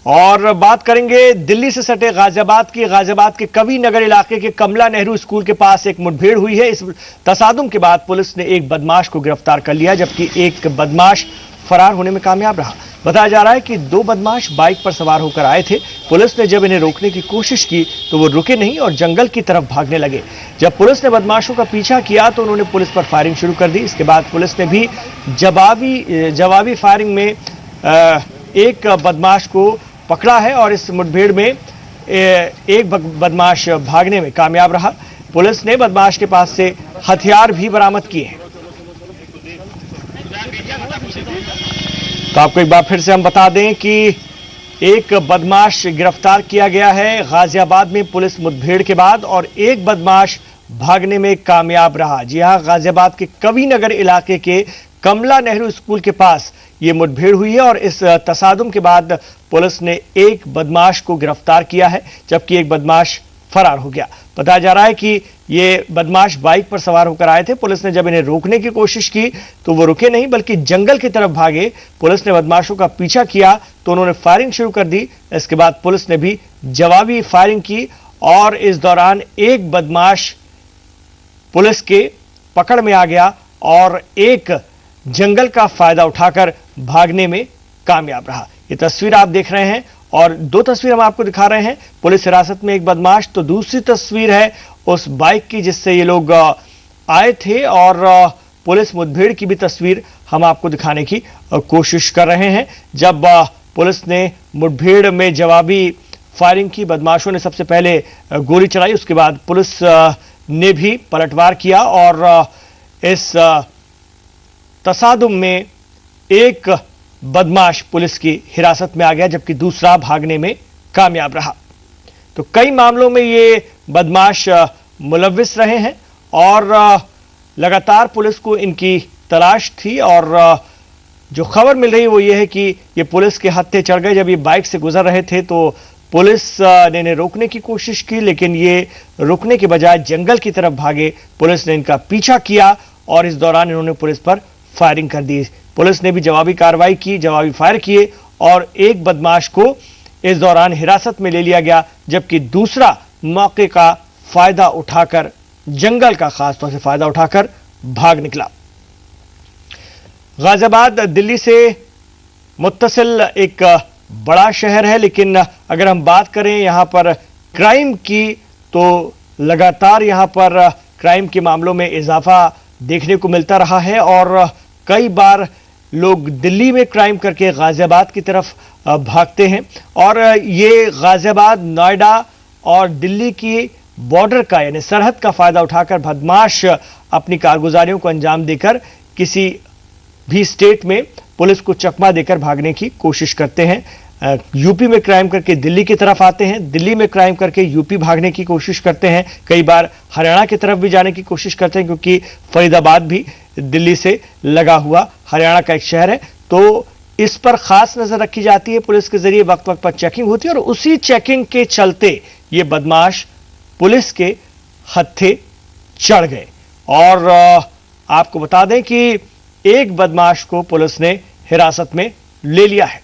और बात करेंगे दिल्ली से सटे गाजियाबाद के कवि नगर इलाके के कमला नेहरू स्कूल के पास एक मुठभेड़ हुई है। इस तसादुम के बाद पुलिस ने एक बदमाश को गिरफ्तार कर लिया, जबकि एक बदमाश फरार होने में कामयाब रहा। बताया जा रहा है कि दो बदमाश बाइक पर सवार होकर आए थे। पुलिस ने जब इन्हें रोकने की कोशिश की तो वो रुके नहीं और जंगल की तरफ भागने लगे। जब पुलिस ने बदमाशों का पीछा किया तो उन्होंने पुलिस पर फायरिंग शुरू कर दी। इसके बाद पुलिस ने भी जवाबी फायरिंग में एक बदमाश को पकड़ा है और इस मुठभेड़ में एक बदमाश भागने में कामयाब रहा। पुलिस ने बदमाश के पास से हथियार भी बरामद किए हैं। तो आपको एक बार फिर से हम बता दें कि एक बदमाश गिरफ्तार किया गया है गाजियाबाद में पुलिस मुठभेड़ के बाद, और एक बदमाश भागने में कामयाब रहा। जी हां, गाजियाबाद के कवि नगर इलाके के कमला नेहरू स्कूल के पास ये मुठभेड़ हुई है और इस तसादुम के बाद पुलिस ने एक बदमाश को गिरफ्तार किया है, जबकि एक बदमाश फरार हो गया। बताया जा रहा है कि ये बदमाश बाइक पर सवार होकर आए थे। पुलिस ने जब इन्हें रोकने की कोशिश की तो वो रुके नहीं बल्कि जंगल की तरफ भागे। पुलिस ने बदमाशों का पीछा किया तो उन्होंने फायरिंग शुरू कर दी। इसके बाद पुलिस ने भी जवाबी फायरिंग की और इस दौरान एक बदमाश पुलिस के पकड़ में आ गया और एक जंगल का फायदा उठाकर भागने में कामयाब रहा। ये तस्वीर आप देख रहे हैं और दो तस्वीर हम आपको दिखा रहे हैं, पुलिस हिरासत में एक बदमाश, तो दूसरी तस्वीर है उस बाइक की जिससे ये लोग आए थे, और पुलिस मुठभेड़ की भी तस्वीर हम आपको दिखाने की कोशिश कर रहे हैं। जब पुलिस ने मुठभेड़ में जवाबी फायरिंग की, बदमाशों ने सबसे पहले गोली चलाई, उसके बाद पुलिस ने भी पलटवार किया और इस तसादुम में एक बदमाश पुलिस की हिरासत में आ गया, जबकि दूसरा भागने में कामयाब रहा। तो कई मामलों में ये बदमाश मुलव्विस रहे हैं और लगातार पुलिस को इनकी तलाश थी, और जो खबर मिल रही है वो ये है कि ये पुलिस के हत्थे चढ़ गए। जब ये बाइक से गुजर रहे थे तो पुलिस ने इन्हें रोकने की कोशिश की, लेकिन ये रुकने के बजाय जंगल की तरफ भागे। पुलिस ने इनका पीछा किया और इस दौरान इन्होंने पुलिस पर फायरिंग कर दी। पुलिस ने भी जवाबी कार्रवाई की, जवाबी फायर किए और एक बदमाश को इस दौरान हिरासत में ले लिया गया, जबकि दूसरा मौके का फायदा उठाकर, जंगल का खासतौर से फायदा उठाकर भाग निकला। गाजियाबाद दिल्ली से मुत्तसिल एक बड़ा शहर है, लेकिन अगर हम बात करें यहां पर क्राइम की तो लगातार यहां पर क्राइम के मामलों में इजाफा देखने को मिलता रहा है और कई बार लोग दिल्ली में क्राइम करके गाजियाबाद की तरफ भागते हैं, और ये गाजियाबाद, नोएडा और दिल्ली की बॉर्डर का यानी सरहद का फायदा उठाकर बदमाश अपनी कारगुजारियों को अंजाम देकर किसी भी स्टेट में पुलिस को चकमा देकर भागने की कोशिश करते हैं। यूपी में क्राइम करके दिल्ली की तरफ आते हैं, दिल्ली में क्राइम करके यूपी भागने की कोशिश करते हैं, कई बार हरियाणा की तरफ भी जाने की कोशिश करते हैं, क्योंकि फरीदाबाद भी दिल्ली से लगा हुआ हरियाणा का एक शहर है। तो इस पर खास नजर रखी जाती है, पुलिस के जरिए वक्त वक्त पर चेकिंग होती है और उसी चेकिंग के चलते ये बदमाश पुलिस के हत्थे चढ़ गए। और आपको बता दें कि एक बदमाश को पुलिस ने हिरासत में ले लिया है,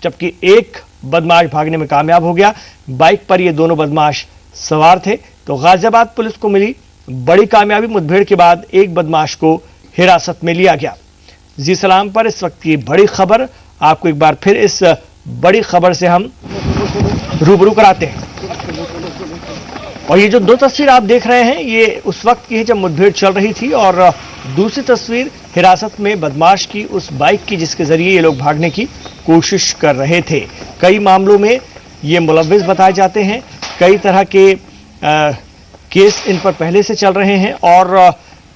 जबकि एक बदमाश भागने में कामयाब हो गया। बाइक पर ये दोनों बदमाश सवार थे। तो गाजियाबाद पुलिस को मिली बड़ी कामयाबी, मुठभेड़ के बाद एक बदमाश को हिरासत में लिया गया। जी सलाम पर इस वक्त की बड़ी खबर, आपको एक बार फिर इस बड़ी खबर से हम रूबरू कराते हैं। और ये जो दो तस्वीर आप देख रहे हैं ये उस वक्त की है जब मुठभेड़ चल रही थी, और दूसरी तस्वीर हिरासत में बदमाश की उस बाइक की जिसके जरिए ये लोग भागने की कोशिश कर रहे थे। कई मामलों में ये मुलव्विस बताए जाते हैं, कई तरह के केस इन पर पहले से चल रहे हैं और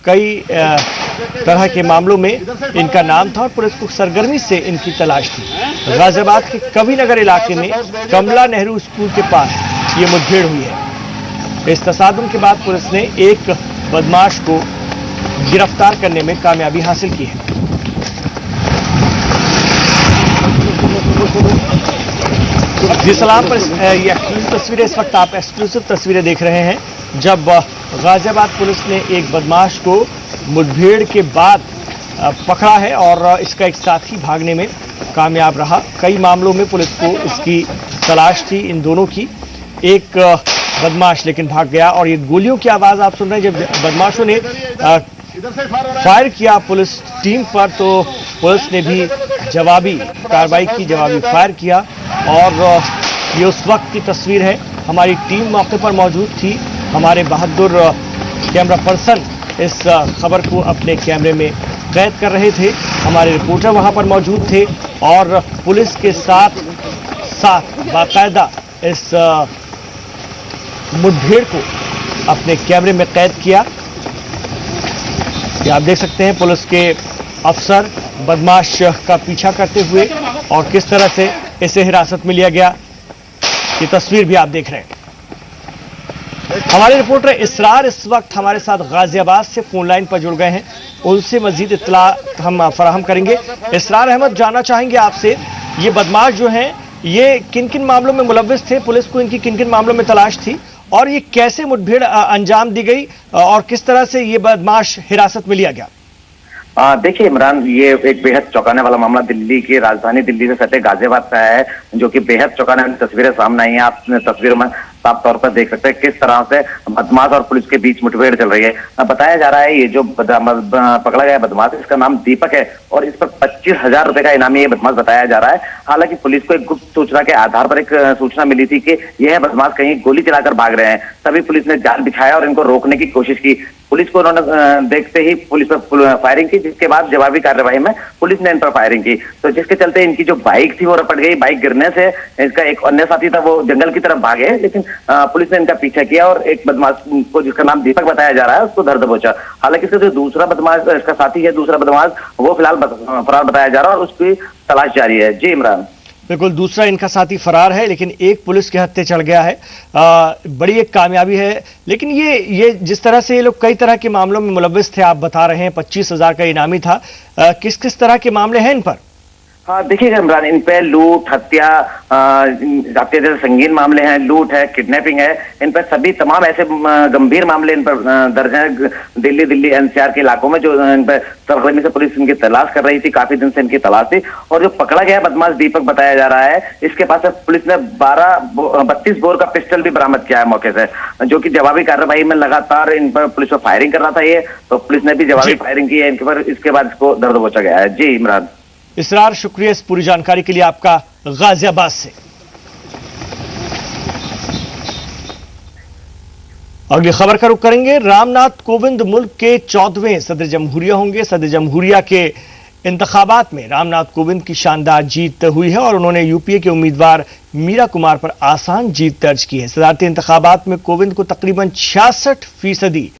कई तरह के मामलों में इनका नाम था और पुलिस को सरगर्मी से इनकी तलाश थी। गाजियाबाद के कवि नगर इलाके में कमला नेहरू स्कूल के पास ये मुठभेड़ हुई है। इस तसादुम के बाद पुलिस ने एक बदमाश को गिरफ्तार करने में कामयाबी हासिल की है। जी सलाम पर ये एक्सक्लूसिव तस्वीरें, इस वक्त आप एक्सक्लूसिव तस्वीरें देख रहे हैं जब गाजियाबाद पुलिस ने एक बदमाश को मुठभेड़ के बाद पकड़ा है और इसका एक साथी भागने में कामयाब रहा। कई मामलों में पुलिस को इसकी तलाश थी, इन दोनों की। एक बदमाश लेकिन भाग गया और ये गोलियों की आवाज आप सुन रहे हैं। जब बदमाशों ने फायर किया पुलिस टीम पर, तो पुलिस ने भी जवाबी कार्रवाई की, जवाबी फायर किया। और ये उस वक्त की तस्वीर है। हमारी टीम मौके पर मौजूद थी, हमारे बहादुर कैमरा पर्सन इस खबर को अपने कैमरे में कैद कर रहे थे। हमारे रिपोर्टर वहां पर मौजूद थे और पुलिस के साथ बाकायदा इस मुठभेड़ को अपने कैमरे में कैद किया। ये आप देख सकते हैं पुलिस के अफसर बदमाश का पीछा करते हुए और किस तरह से इसे हिरासत में लिया गया, ये तस्वीर भी आप देख रहे हैं। हमारे रिपोर्टर इसरार इस वक्त हमारे साथ गाजियाबाद से फोन लाइन पर जुड़ गए हैं, उनसे मजीद इत्तला हम फराहम करेंगे। इसरार अहमद, जानना चाहेंगे आपसे, ये बदमाश जो हैं ये किन किन मामलों में मुलव्विस थे, पुलिस को इनकी किन किन मामलों में तलाश थी और ये कैसे मुठभेड़ अंजाम दी गई और किस तरह से ये बदमाश हिरासत में लिया गया? देखिए इमरान, ये एक बेहद चौंकाने वाला मामला दिल्ली की राजधानी दिल्ली से सटे गाजियाबाद का है, जो कि बेहद चौंकाने वाली तस्वीरें सामने आई हैं। आप तस्वीरों में साफ तौर पर देख सकते हैं किस तरह से बदमाश और पुलिस के बीच मुठभेड़ चल रही है। बताया जा रहा है ये जो पकड़ा गया बदमाश, इसका नाम दीपक है और इस पर 25,000 रुपए का इनामी ये बदमाश बताया जा रहा है। हालांकि पुलिस को एक गुप्त सूचना के आधार पर एक सूचना मिली थी कि यह बदमाश कहीं गोली चलाकर भाग रहे हैं, तभी पुलिस ने जाल बिछाया और इनको रोकने की कोशिश की। पुलिस को उन्होंने देखते ही पुलिस पर फायरिंग की, जिसके बाद जवाबी कार्रवाई में पुलिस ने इन पर फायरिंग की, तो जिसके चलते इनकी जो बाइक थी वो रपट गई। बाइक गिरने से इसका एक अन्य साथी था वो जंगल की तरफ भागे, लेकिन पुलिस ने इनका पीछा किया और एक बदमाश को जिसका नाम दीपक बताया जा रहा है उसको धर दबोचा। हालांकि इसका जो दूसरा बदमाश इसका साथी है, दूसरा बदमाश, वो फिलहाल फरार बताया जा रहा है और उसकी तलाश जारी है। जी इमरान। बिल्कुल, दूसरा इनका साथी फरार है, लेकिन एक पुलिस के हत्थे चढ़ गया है। बड़ी एक कामयाबी है। लेकिन ये जिस तरह से ये लोग कई तरह के मामलों में मुलव्विस थे, आप बता रहे हैं 25,000 का इनामी था, किस किस तरह के मामले हैं इन पर? हाँ देखिएगा इमरान, इन पे लूट, हत्या जैसे संगीन मामले हैं, लूट है, किडनैपिंग है, इन पर सभी तमाम ऐसे गंभीर मामले इन पर दर्ज हैं। दिल्ली एनसीआर के इलाकों में जो इन पर सरगर्मी से पुलिस इनकी तलाश कर रही थी, काफी दिन से इनकी तलाश थी। और जो पकड़ा गया बदमाश दीपक बताया जा रहा है, इसके पास पुलिस ने 32 बोर का पिस्टल भी बरामद किया है मौके से, जो कि जवाबी कार्रवाई में लगातार इन पर पुलिस पर फायरिंग कर रहा था ये, तो पुलिस ने भी जवाबी फायरिंग की है इनके पर। इसके बाद इसको धर दबोचा गया है। जी इमरान। इसरार, शुक्रिया इस पूरी जानकारी के लिए आपका गाजियाबाद से। अगली खबर का रुख करेंगे। रामनाथ कोविंद मुल्क के 14वें सदर जमहूरिया होंगे। सदर जमहूरिया के इंतखाबात में रामनाथ कोविंद की शानदार जीत हुई है और उन्होंने यूपीए के उम्मीदवार मीरा कुमार पर आसान जीत दर्ज की है। सदारती इंतखाबात में कोविंद को तकरीबन 66%